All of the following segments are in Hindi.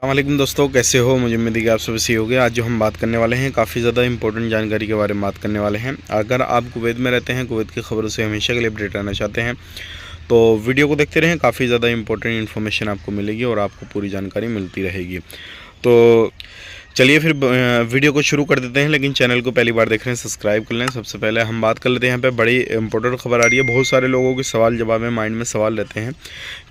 अस्सलामुअलैकुम दोस्तों, कैसे हो? मुझे उम्मीद है कि आप सब सही होंगे। आज जो हम बात करने वाले हैं काफ़ी ज़्यादा इंपॉर्टेंट जानकारी के बारे में बात करने वाले हैं। अगर आप कुवैत में रहते हैं, कुवैत की खबरों से हमेशा के लिए अपडेट रहना चाहते हैं तो वीडियो को देखते रहें। काफ़ी ज़्यादा इंपॉर्टेंट इन्फॉर्मेशन आपको मिलेगी और आपको पूरी जानकारी मिलती रहेगी। तो चलिए फिर वीडियो को शुरू कर देते हैं। लेकिन चैनल को पहली बार देख रहे हैं, सब्सक्राइब कर लें। सबसे पहले हम बात कर लेते हैं, यहाँ पे बड़ी इंपॉर्टेंट खबर आ रही है। बहुत सारे लोगों के सवाल जवाब में माइंड में सवाल रहते हैं,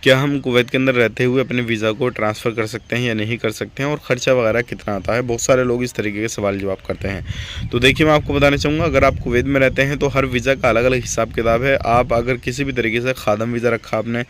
क्या हम कुवैत के अंदर रहते हुए अपने वीज़ा को ट्रांसफ़र कर सकते हैं या नहीं कर सकते हैं, और ख़र्चा वगैरह कितना आता है। बहुत सारे लोग इस तरीके के सवाल जवाब करते हैं। तो देखिए, मैं आपको बताना चाहूँगा, अगर आप कुवैत में रहते हैं तो हर वीज़ा का अलग अलग हिसाब किताब है। आप अगर किसी भी तरीके से खादम वीज़ा रखा आपने,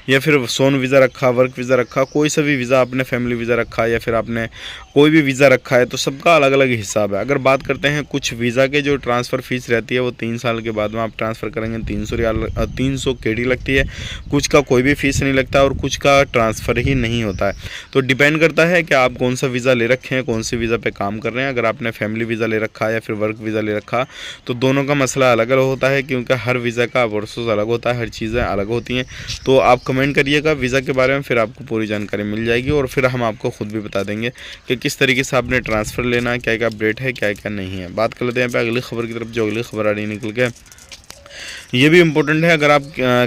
या फिर सोन वीज़ा रखा, वर्क वीज़ा रखा, कोई सा भी वीज़ा आपने, फैमिली वीज़ा रखा, या फिर आपने कोई भी वीज़ा रखा है, तो सबका अलग अलग हिसाब है। अगर बात करते हैं, कुछ वीज़ा के जो ट्रांसफ़र फ़ीस रहती है वो 3 साल के बाद में आप ट्रांसफ़र करेंगे 300 रियाल 300 केडी लगती है। कुछ का कोई भी फ़ीस नहीं लगता और कुछ का ट्रांसफ़र ही नहीं होता है। तो डिपेंड करता है कि आप कौन सा वीज़ा ले रखे हैं, कौन से वीज़ा पे काम कर रहे हैं। अगर आपने फैमिली वीज़ा ले रखा है या फिर वर्क वीज़ा ले रखा, तो दोनों का मसला अलग अलग होता है, क्योंकि हर वीज़ा का प्रोसेस अलग होता है, हर चीज़ें अलग होती हैं। तो आप कमेंट करिएगा वीज़ा के बारे में, फिर आपको पूरी जानकारी मिल जाएगी और फिर हम आपको खुद भी बता देंगे कि किस तरीके से आपने ट्रांसफ़र लेना है, क्या क्या अपडेट है, क्या क्या नहीं है। बात कर लेते हैं यहाँ पे अगली खबर की तरफ। जो अगली खबर आ रही है निकल के, ये भी इम्पोर्टेंट है। अगर आप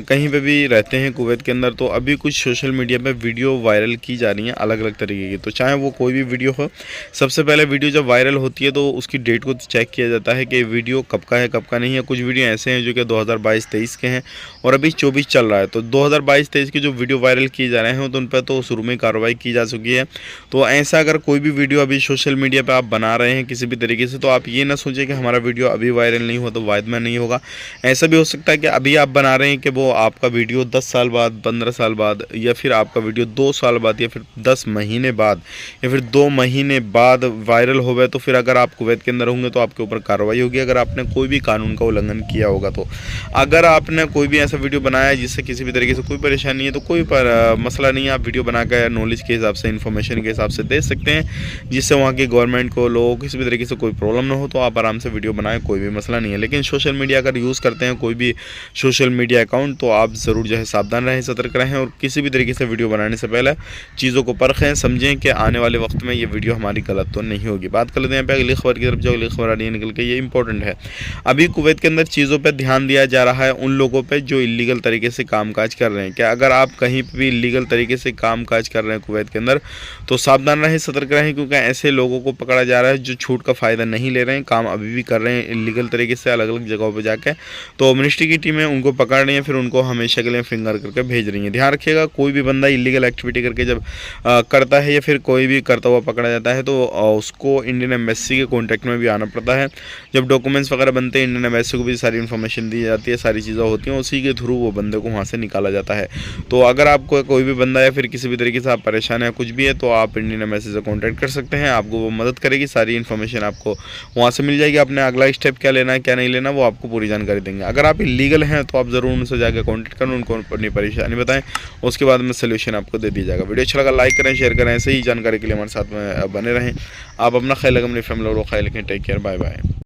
कहीं पे भी रहते हैं कुवैत के अंदर, तो अभी कुछ सोशल मीडिया पे वीडियो वायरल की जा रही हैं अलग अलग तरीके की। तो चाहे वो कोई भी वीडियो हो, सबसे पहले वीडियो जब वायरल होती है तो उसकी डेट को चेक किया जाता है कि वीडियो कब का है, कब का नहीं है। कुछ वीडियो ऐसे हैं जो कि 2022-23 के हैं और अभी 24 चल रहा है। तो 2022-23 के जो वीडियो वायरल किए जा रहे हैं तो उन पर तो शुरू में कार्रवाई की जा चुकी है। तो ऐसा अगर कोई भी वीडियो अभी सोशल मीडिया पर आप बना रहे हैं किसी भी तरीके से, तो आप ये ना सोचें कि हमारा वीडियो अभी वायरल नहीं हुआ तो बाद में नहीं होगा। ऐसा भी हो सकता है कि अभी आप बना रहे हैं कि वो आपका वीडियो 10 साल बाद, 15 साल बाद, या फिर आपका वीडियो 2 साल बाद, या फिर 10 महीने बाद, या फिर 2 महीने बाद वायरल हो गए। तो फिर अगर आप कुवैत के अंदर होंगे तो आपके ऊपर कार्रवाई होगी, अगर आपने कोई भी कानून का उल्लंघन किया होगा। तो अगर आपने कोई भी ऐसा वीडियो बनाया है जिससे किसी भी तरीके से कोई परेशानी है, तो कोई मसला नहीं है। आप वीडियो बनाकर नॉलेज के हिसाब से, इन्फॉर्मेशन के हिसाब से दे सकते हैं, जिससे वहाँ की गवर्नमेंट को, लोगों को किसी भी तरीके से कोई प्रॉब्लम ना हो। तो आप आराम से वीडियो बनाएं, कोई भी मसला नहीं है। लेकिन सोशल मीडिया अगर यूज़ करते हैं, कोई भी सोशल मीडिया अकाउंट, तो आप ज़रूर जो है सावधान रहें, सतर्क रहें, और किसी भी तरीके से वीडियो बनाने से पहले चीज़ों को परखें, समझें कि आने वाले वक्त में ये वीडियो हमारी गलत तो नहीं होगी। बात कर लेते हैं यहाँ पे अगली खबर की तरफ। जो अगली खबर आ रही है निकल के, ये इंपॉर्टेंट है। अभी कुवैत के अंदर चीज़ों पर ध्यान दिया जा रहा है उन लोगों पर जो इलीगल तरीके से कामकाज कर रहे हैं। क्या अगर आप कहीं पर भी इलीगल तरीके से कामकाज कर रहे हैं कुवैत के अंदर, तो सावधान रहें, सतर्क रहें, क्योंकि ऐसे लोगों को पकड़ा जा रहा है जो छूट का फ़ायदा नहीं ले रहे हैं, काम अभी भी कर रहे हैं इलीगल तरीके से अलग अलग जगहों पर जाकर। तो मिनिस्ट्री की टीमें उनको पकड़ रही हैं, फिर उनको हमेशा के लिए फिंगर करके भेज रही है। ध्यान रखिएगा, कोई भी बंदा इलीगल एक्टिविटी करके जब करता है, या फिर कोई भी करता हुआ पकड़ा जाता है, तो उसको इंडियन एम्बेसी के कॉन्टैक्ट में भी आना पड़ता है। जब डॉक्यूमेंट्स वगैरह बनते हैं, इंडियन एम्बेसी को भी सारी इन्फॉर्मेशन दी जाती है, सारी चीज़ें होती हैं, उसी के थ्रू वो बंदे को वहाँ से निकाला जाता है। तो अगर आपको कोई भी बंदा या फिर किसी भी तरीके से आप परेशान है, कुछ भी है, तो आप इंडियन एम्बेसी से कॉन्टैक्ट कर सकते हैं। आपको वो मदद करेगी, सारी इन्फॉर्मेशन आपको वहाँ से मिल जाएगी। आपने अगला स्टेप क्या लेना है, क्या नहीं लेना, वो आपको पूरी जानकारी देंगे। अगर आप इलीगल हैं तो आप ज़रूर उनसे जाकर कॉन्टैक्ट करें, उनको अपनी परेशानी बताएं, उसके बाद में सोल्यूशन आपको दे दिया जाएगा। वीडियो अच्छा लगा लाइक करें, शेयर करें। ऐसे ही जानकारी के लिए हमारे साथ में बने रहें। आप अपना ख्याल रखें, अपनी फैमिली और ख्याल रखें। Take care, bye bye.